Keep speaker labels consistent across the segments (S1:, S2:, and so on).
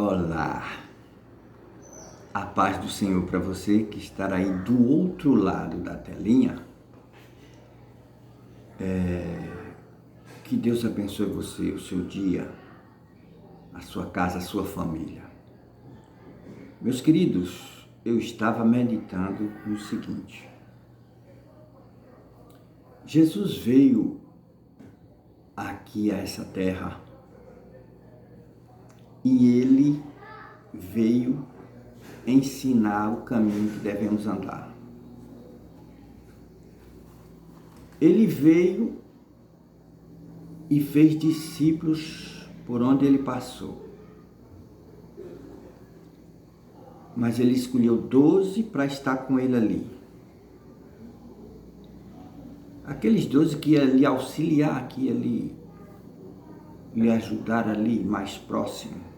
S1: Olá, a paz do Senhor para você que está aí do outro lado da telinha. Que Deus abençoe você, o seu dia, a sua casa, a sua família. Meus queridos, eu estava meditando no seguinte: Jesus veio aqui a essa terra e ele veio ensinar o caminho que devemos andar. Ele veio e fez discípulos por onde ele passou. Mas ele escolheu 12 para estar com ele ali. Aqueles 12 que iam lhe auxiliar, que iam lhe ajudar ali mais próximo.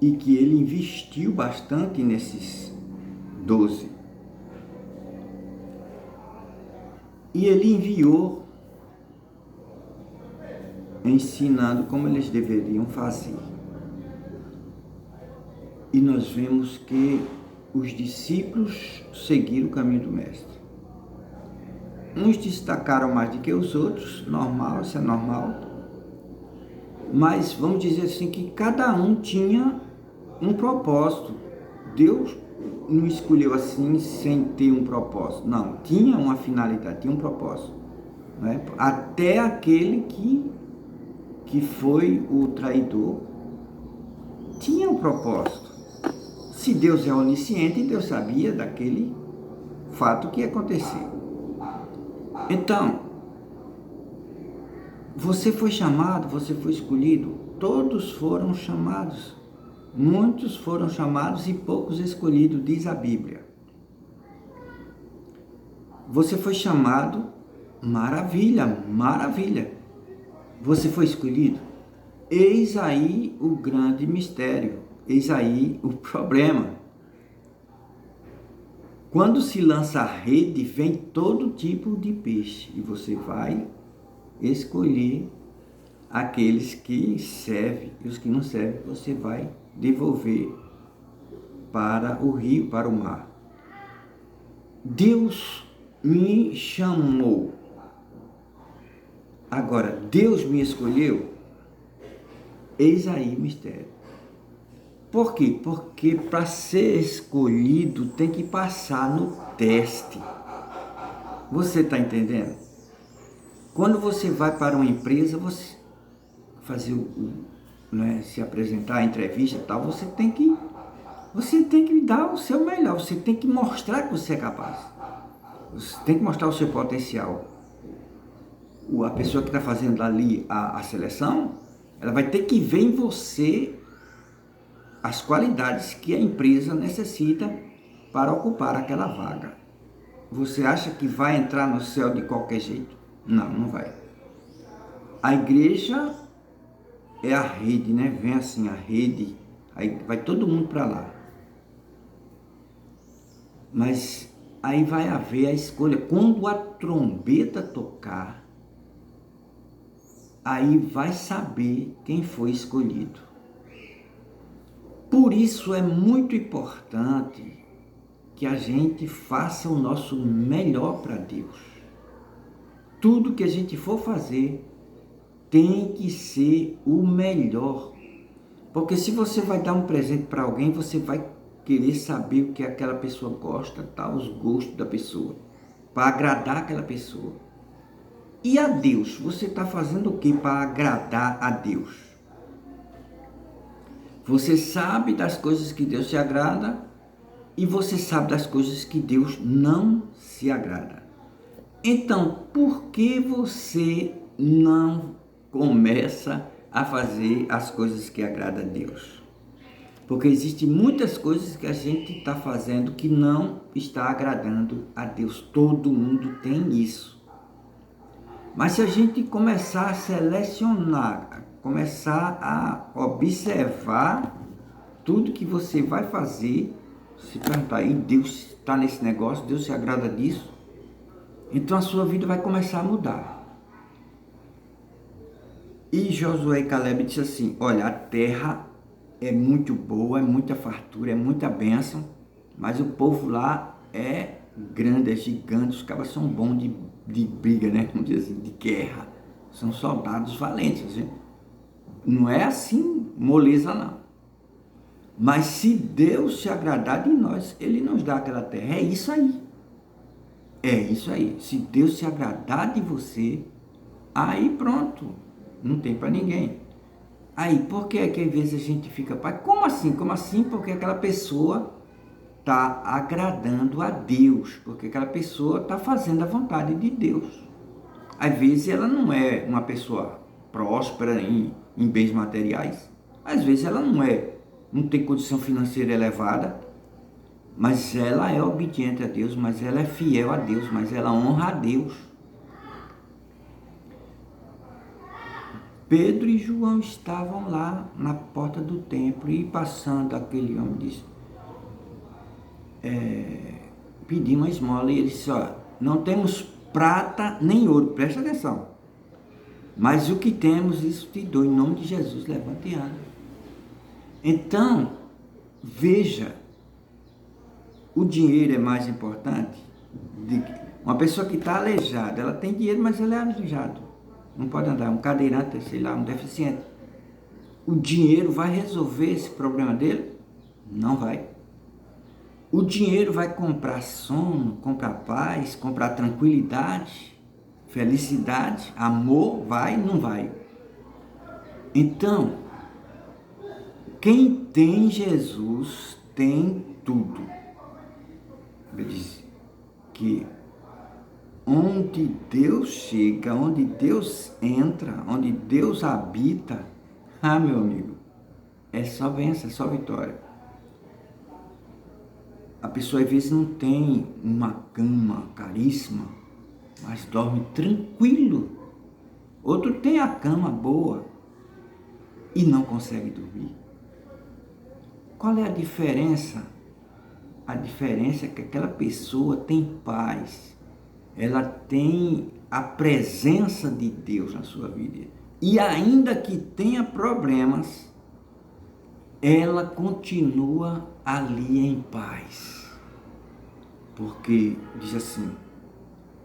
S1: E que ele investiu bastante nesses 12. E ele enviou ensinando como eles deveriam fazer. E nós vemos que os discípulos seguiram o caminho do mestre. Uns destacaram mais do que os outros, normal, isso é normal. Mas vamos dizer assim que cada um tinha um propósito. Deus não escolheu assim sem ter um propósito. Não, tinha uma finalidade, tinha um propósito. Né? Até aquele que foi o traidor tinha um propósito. Se Deus é onisciente, Deus sabia daquele fato que ia acontecer. Então, você foi chamado, você foi escolhido, todos foram chamados. Muitos foram chamados e poucos escolhidos, diz a Bíblia. Você foi chamado, maravilha, maravilha. Você foi escolhido? Eis aí o grande mistério, eis aí o problema. Quando se lança a rede, vem todo tipo de peixe e você vai escolher aqueles que servem e os que não servem, você vai devolver para o rio, para o mar. Deus me chamou. Agora, Deus me escolheu? Eis aí o mistério. Por quê? Porque para ser escolhido tem que passar no teste. Você está entendendo? Quando você vai para uma empresa, você fazer se apresentar, a entrevista e tal, você tem que dar o seu melhor, você tem que mostrar que você é capaz. Você tem que mostrar o seu potencial. A pessoa que está fazendo ali a seleção, ela vai ter que ver em você as qualidades que a empresa necessita para ocupar aquela vaga. Você acha que vai entrar no céu de qualquer jeito? Não, não vai. A igreja é a rede, né? Vem assim a rede, aí vai todo mundo para lá. Mas aí vai haver a escolha. Quando a trombeta tocar, aí vai saber quem foi escolhido. Por isso é muito importante que a gente faça o nosso melhor para Deus. Tudo que a gente for fazer tem que ser o melhor. Porque se você vai dar um presente para alguém, você vai querer saber o que aquela pessoa gosta, tá? Os gostos da pessoa, para agradar aquela pessoa. E a Deus, você está fazendo o que para agradar a Deus? Você sabe das coisas que Deus se agrada e você sabe das coisas que Deus não se agrada. Então, por que você não começa a fazer as coisas que agradam a Deus? Porque existem muitas coisas que a gente está fazendo que não está agradando a Deus. Todo mundo tem isso. Mas se a gente começar a selecionar, começar a observar tudo que você vai fazer, se perguntar aí, Deus está nesse negócio, Deus se agrada disso, então a sua vida vai começar a mudar. E Josué e Caleb disse assim: olha, a terra é muito boa, é muita fartura, é muita bênção, mas o povo lá é grande, é gigante, os caras são bons de briga, né? Vamos dizer assim, de guerra. São soldados valentes, assim. Não é assim moleza, não. Mas se Deus se agradar de nós, Ele nos dá aquela terra. É isso aí. É isso aí. Se Deus se agradar de você, aí pronto. Não tem para ninguém. Aí, por que é que às vezes a gente fica, pai, como assim? Como assim? Porque aquela pessoa está agradando a Deus, porque aquela pessoa está fazendo a vontade de Deus. Às vezes ela não é uma pessoa próspera em bens materiais, às vezes ela não tem condição financeira elevada, mas ela é obediente a Deus, mas ela é fiel a Deus, mas ela honra a Deus. Pedro e João estavam lá na porta do templo e passando aquele homem disse, pediu uma esmola e ele disse, ó, não temos prata nem ouro, presta atenção, mas o que temos, isso te dou, em nome de Jesus, levante e anda. Então, veja, o dinheiro é mais importante. Uma pessoa que está aleijada, ela tem dinheiro, mas ela é aleijada, não pode andar, um cadeirante, sei lá, um deficiente. O dinheiro vai resolver esse problema dele? Não vai. O dinheiro vai comprar sono, comprar paz, comprar tranquilidade, felicidade, amor? Vai? Não vai. Então, quem tem Jesus tem tudo. Ele diz que onde Deus chega, onde Deus entra, onde Deus habita, meu amigo, é só bênção, é só vitória. A pessoa às vezes não tem uma cama caríssima, mas dorme tranquilo. Outro tem a cama boa e não consegue dormir. Qual é a diferença? A diferença é que aquela pessoa tem paz, ela tem a presença de Deus na sua vida. E ainda que tenha problemas, ela continua ali em paz. Porque diz assim,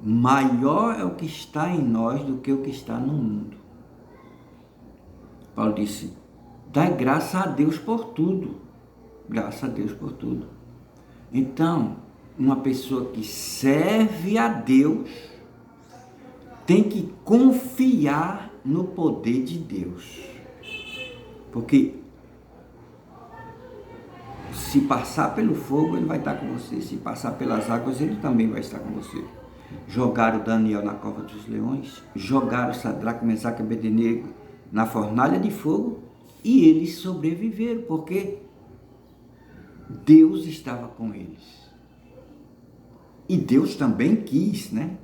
S1: maior é o que está em nós do que o que está no mundo. Paulo disse, dai graça a Deus por tudo. Graças a Deus por tudo. Então, uma pessoa que serve a Deus tem que confiar no poder de Deus. Porque se passar pelo fogo, ele vai estar com você. Se passar pelas águas, ele também vai estar com você. Jogaram Daniel na cova dos leões, jogaram Sadraque, Mesaque e Abednego na fornalha de fogo e eles sobreviveram, porque Deus estava com eles. E Deus também quis, né?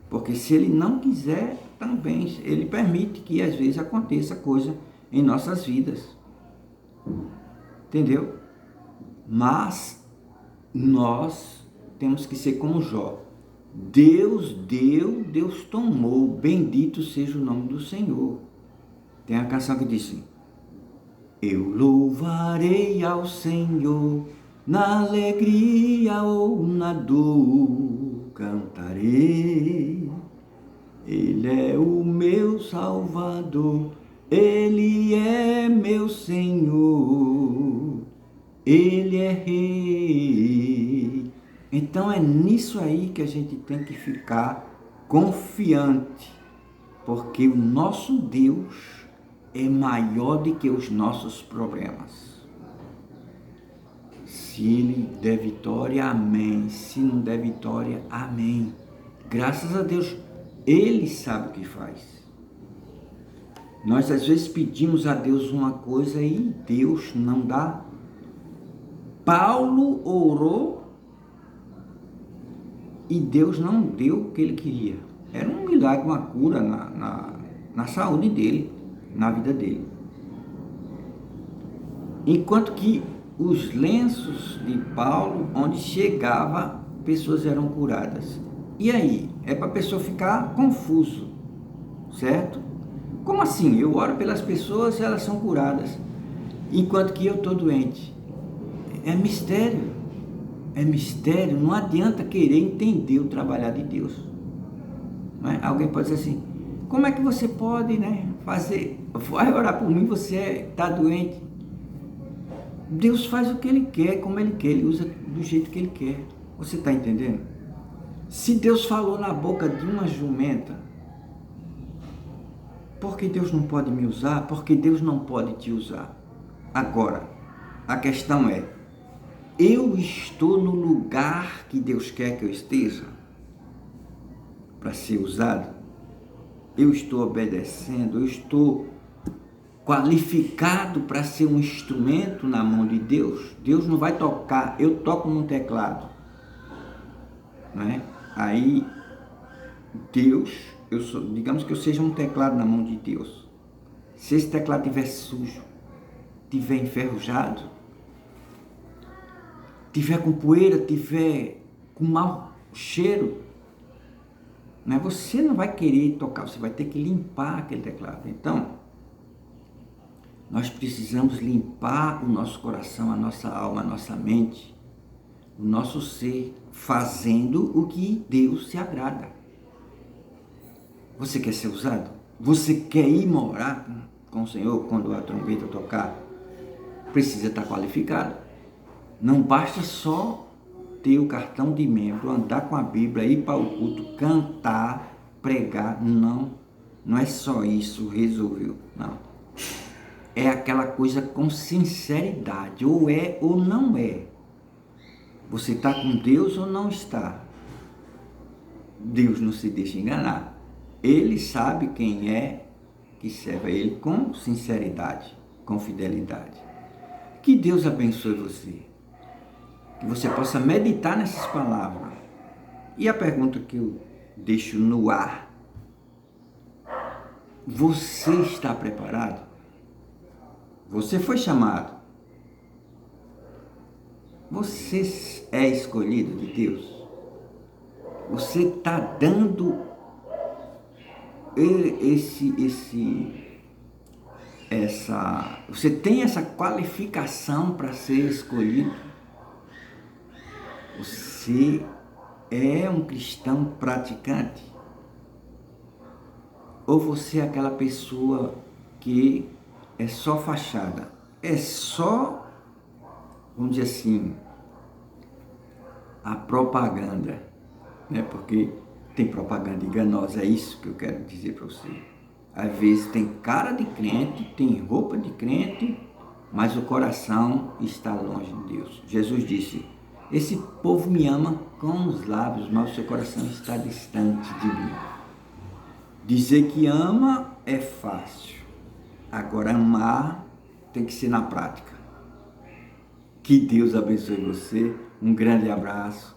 S1: Porque se Ele não quiser, também Ele permite que às vezes aconteça coisa em nossas vidas. Entendeu? Mas nós temos que ser como Jó. Deus deu, Deus tomou, bendito seja o nome do Senhor. Tem a canção que diz assim, eu louvarei ao Senhor, na alegria ou na dor, cantarei. Ele é o meu Salvador, Ele é meu Senhor, Ele é Rei. Então é nisso aí que a gente tem que ficar confiante, porque o nosso Deus é maior do que os nossos problemas. Se Ele der vitória, amém. Se não der vitória, amém. Graças a Deus, Ele sabe o que faz. Nós às vezes pedimos a Deus uma coisa e Deus não dá. Paulo orou e Deus não deu o que ele queria. Era um milagre, uma cura na saúde dele, na vida dele. Enquanto que os lenços de Paulo, onde chegava, pessoas eram curadas. E aí? É para a pessoa ficar confuso, certo? Como assim? Eu oro pelas pessoas e elas são curadas, enquanto que eu estou doente. É mistério. É mistério. Não adianta querer entender o trabalhar de Deus. Não é? Alguém pode dizer assim, como é que você pode, né, fazer, vai orar por mim, você está doente? Deus faz o que Ele quer, como Ele quer, Ele usa do jeito que Ele quer. Você está entendendo? Se Deus falou na boca de uma jumenta, por que Deus não pode me usar? Por que Deus não pode te usar? Agora, a questão é, eu estou no lugar que Deus quer que eu esteja para ser usado? Eu estou obedecendo? Eu estou qualificado para ser um instrumento na mão de Deus? Deus não vai tocar, eu toco num teclado, né? Aí Deus, digamos que eu seja um teclado na mão de Deus. Se esse teclado estiver sujo, estiver enferrujado, tiver com poeira, tiver com mau cheiro, né? Você não vai querer tocar, você vai ter que limpar aquele teclado. Então, nós precisamos limpar o nosso coração, a nossa alma, a nossa mente, o nosso ser, fazendo o que Deus se agrada. Você quer ser usado? Você quer ir morar com o Senhor quando a trombeta tocar? Precisa estar qualificado. Não basta só ter o cartão de membro, andar com a Bíblia, ir para o culto, cantar, pregar. Não é só isso, resolveu. Não. É aquela coisa com sinceridade, ou é ou não é. Você está com Deus ou não está? Deus não se deixa enganar. Ele sabe quem é que serve a Ele com sinceridade, com fidelidade. Que Deus abençoe você. Que você possa meditar nessas palavras. E a pergunta que eu deixo no ar: você está preparado? Você foi chamado? Você é escolhido de Deus? Você está dando você tem essa qualificação para ser escolhido? Você é um cristão praticante? Ou você é aquela pessoa que é só fachada? É só, vamos dizer assim, a propaganda, né? Porque tem propaganda enganosa, é isso que eu quero dizer para você. Às vezes tem cara de crente, tem roupa de crente, mas o coração está longe de Deus. Jesus disse, esse povo me ama com os lábios, mas o seu coração está distante de mim. Dizer que ama é fácil, agora amar tem que ser na prática. Que Deus abençoe você, um grande abraço,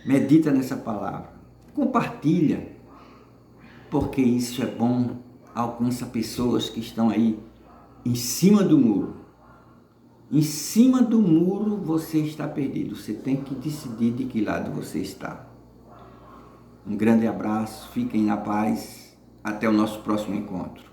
S1: medita nessa palavra, compartilha, porque isso é bom, alcança pessoas que estão aí em cima do muro. Em cima do muro você está perdido, você tem que decidir de que lado você está. Um grande abraço, fiquem na paz, até o nosso próximo encontro.